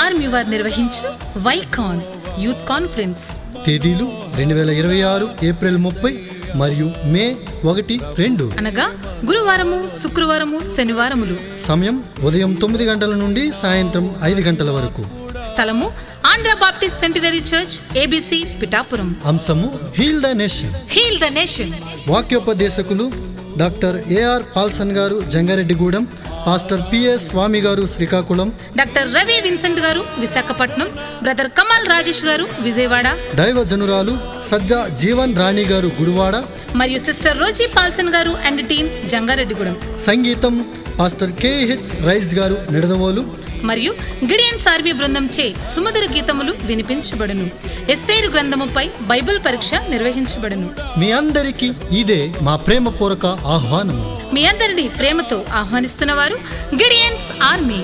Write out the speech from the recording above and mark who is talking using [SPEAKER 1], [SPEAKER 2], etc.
[SPEAKER 1] Army వారు నిర్వహించు వైకాన్ youth conference
[SPEAKER 2] తేదీలు 2026 April 30 మరియు మే 1, 2
[SPEAKER 1] అనగా గురువారము, శుక్రవారము, శనివారములు.
[SPEAKER 2] సమయం ఉదయం 9 గంటల నుండి సాయంత్రం 5 గంటల వరకు.
[SPEAKER 1] స్థలము Andhra Baptist centenary church, ABC, Pithapuram.
[SPEAKER 2] అంశము heal the nation.
[SPEAKER 1] Heal the nation.
[SPEAKER 2] వాక్యోపదేశకులు doctor AR Paulson garu Jangareddygudem, pastor PS స్వామి గారు శ్రీకాకుళం,
[SPEAKER 1] డాక్టర్ రవి విన్సెంట్ గారు విశాఖపట్నం, బ్రదర్ కమల్ రాజేష్ గారు విజయవాడ,
[SPEAKER 2] దైవజనురాలు సజ్జా జీవన్ రాణి గారు గుడివాడ
[SPEAKER 1] మరియు సిస్టర్ రోజీ పాల్సన్ గారు అండ్ టీం జంగారెడ్డిగూడెం.
[SPEAKER 2] సంగీతం పాస్టర్ KH రైస్ గారు నిడదవోలు
[SPEAKER 1] మరియు గిడియన్స్ ఆర్మీ బృందం చే సుమధుర గీతములు వినిపించబడును. ఎస్తేరు గ్రంథముపై బైబిల్ పరీక్ష నిర్వహించబడును.
[SPEAKER 2] మీ అందరికీ ఇదే మా ప్రేమపూర్వక ఆహ్వానము.
[SPEAKER 1] మీ అందరినీ ప్రేమతో ఆహ్వానిస్తున్నవారు గిడియన్స్ ఆర్మీ.